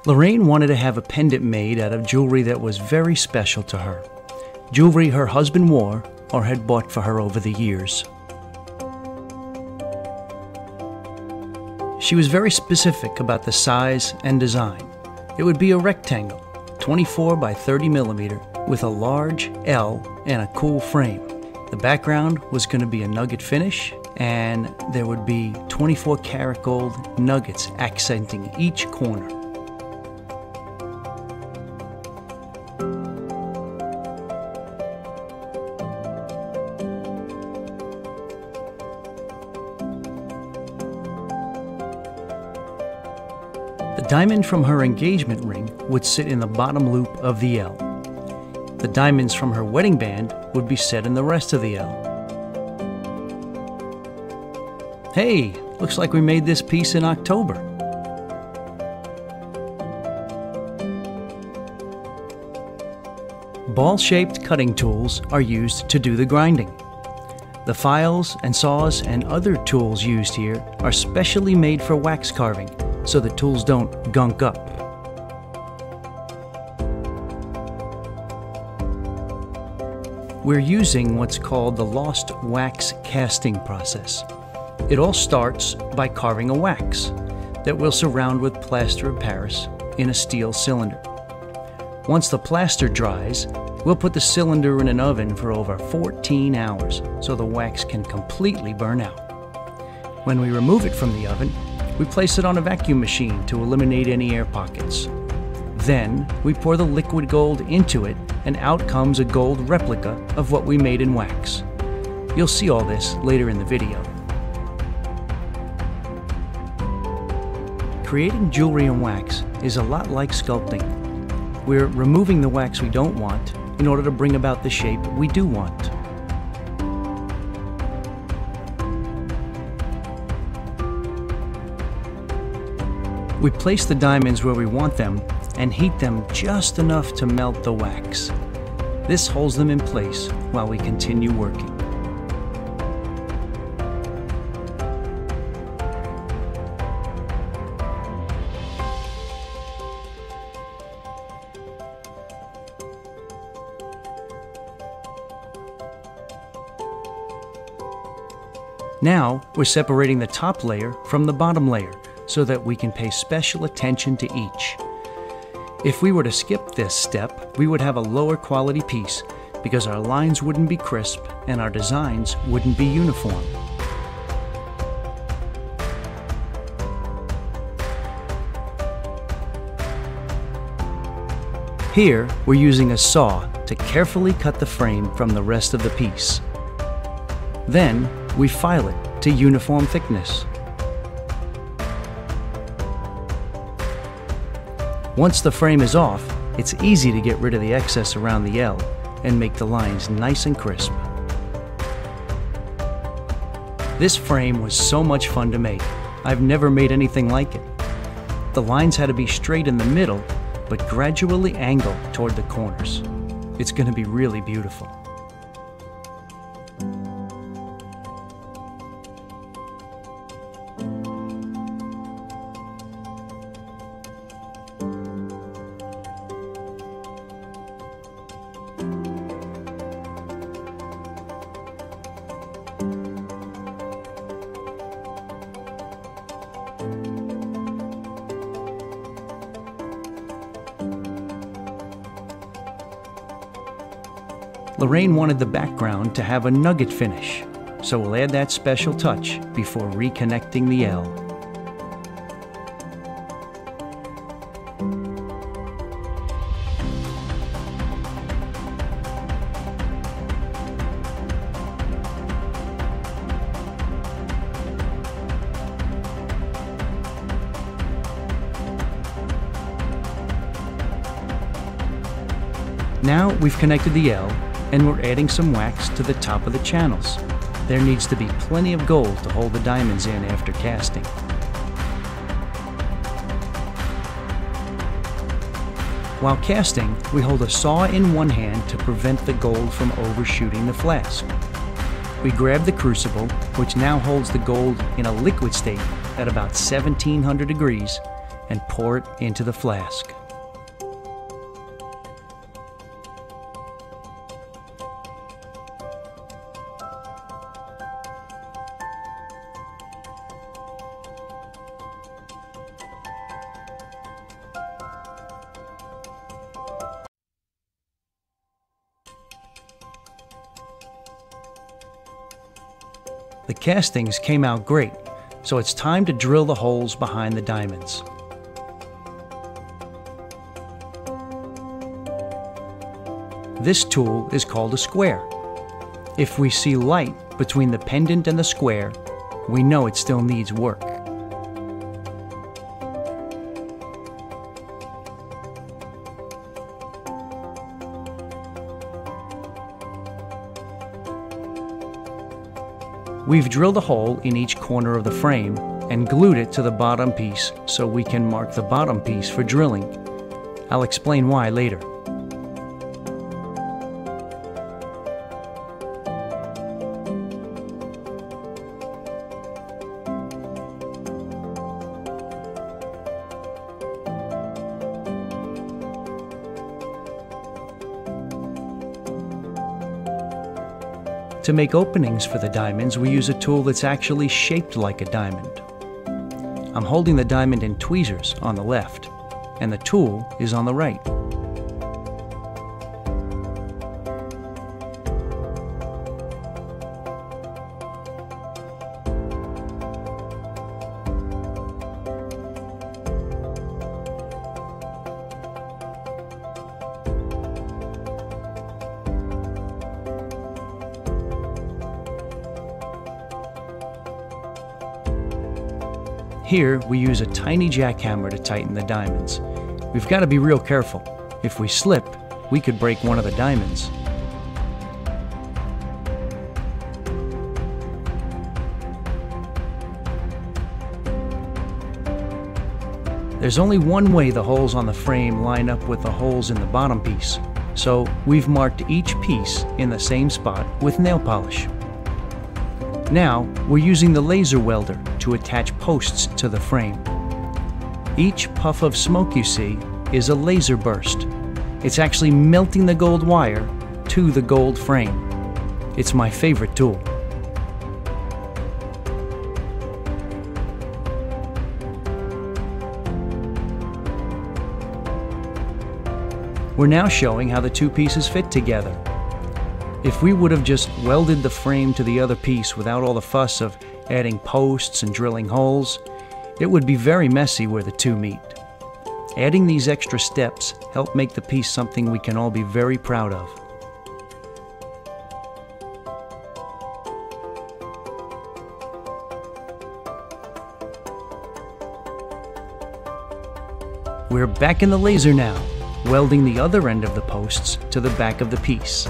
Lorraine wanted to have a pendant made out of jewelry that was very special to her. Jewelry her husband wore or had bought for her over the years. She was very specific about the size and design. It would be a rectangle, 24 by 30 millimeter, with a large L and a cool frame. The background was going to be a nugget finish, and there would be 24 karat gold nuggets accenting each corner. The diamond from her engagement ring would sit in the bottom loop of the L. The diamonds from her wedding band would be set in the rest of the L. Hey, looks like we made this piece in October. Ball-shaped cutting tools are used to do the grinding. The files and saws and other tools used here are specially made for wax carving, so the tools don't gunk up. We're using what's called the lost wax casting process. It all starts by carving a wax that we'll surround with plaster of Paris in a steel cylinder. Once the plaster dries, we'll put the cylinder in an oven for over 14 hours so the wax can completely burn out. When we remove it from the oven, we place it on a vacuum machine to eliminate any air pockets. Then, we pour the liquid gold into it, and out comes a gold replica of what we made in wax. You'll see all this later in the video. Creating jewelry in wax is a lot like sculpting. We're removing the wax we don't want in order to bring about the shape we do want. We place the diamonds where we want them and heat them just enough to melt the wax. This holds them in place while we continue working. Now we're separating the top layer from the bottom layer so that we can pay special attention to each. If we were to skip this step, we would have a lower quality piece because our lines wouldn't be crisp and our designs wouldn't be uniform. Here, we're using a saw to carefully cut the frame from the rest of the piece. Then, we file it to uniform thickness. Once the frame is off, it's easy to get rid of the excess around the L and make the lines nice and crisp. This frame was so much fun to make. I've never made anything like it. The lines had to be straight in the middle, but gradually angle toward the corners. It's going to be really beautiful. Lorraine wanted the background to have a nugget finish, so we'll add that special touch before reconnecting the L. Now we've connected the L, and we're adding some wax to the top of the channels. There needs to be plenty of gold to hold the diamonds in after casting. While casting, we hold a saw in one hand to prevent the gold from overshooting the flask. We grab the crucible, which now holds the gold in a liquid state at about 1700 degrees, and pour it into the flask. The castings came out great, so it's time to drill the holes behind the diamonds. This tool is called a square. If we see light between the pendant and the square, we know it still needs work. We've drilled a hole in each corner of the frame and glued it to the bottom piece so we can mark the bottom piece for drilling. I'll explain why later. To make openings for the diamonds, we use a tool that's actually shaped like a diamond. I'm holding the diamond in tweezers on the left, and the tool is on the right. Here, we use a tiny jackhammer to tighten the diamonds. We've got to be real careful. If we slip, we could break one of the diamonds. There's only one way the holes on the frame line up with the holes in the bottom piece, so we've marked each piece in the same spot with nail polish. Now, we're using the laser welder to attach posts to the frame. Each puff of smoke you see is a laser burst. It's actually melting the gold wire to the gold frame. It's my favorite tool. We're now showing how the two pieces fit together. If we would have just welded the frame to the other piece without all the fuss of adding posts and drilling holes, it would be very messy where the two meet. Adding these extra steps help make the piece something we can all be very proud of. We're back in the laser now, welding the other end of the posts to the back of the piece.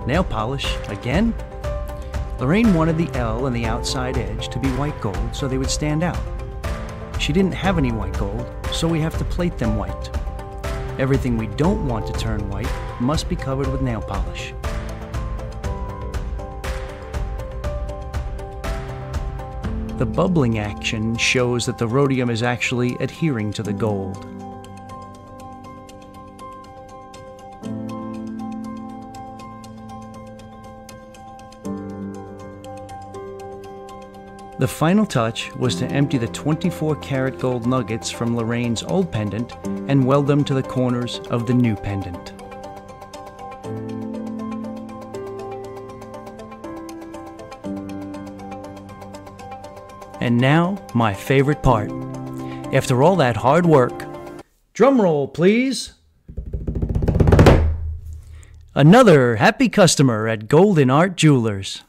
Nail polish again? Lorraine wanted the L and the outside edge to be white gold so they would stand out. She didn't have any white gold, so we have to plate them white. Everything we don't want to turn white must be covered with nail polish. The bubbling action shows that the rhodium is actually adhering to the gold. The final touch was to empty the 24-karat gold nuggets from Lorraine's old pendant and weld them to the corners of the new pendant. And now, my favorite part. After all that hard work, drum roll please, another happy customer at Golden Art Jewelers.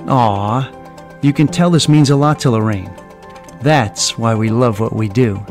Aw, you can tell this means a lot to Lorraine. That's why we love what we do.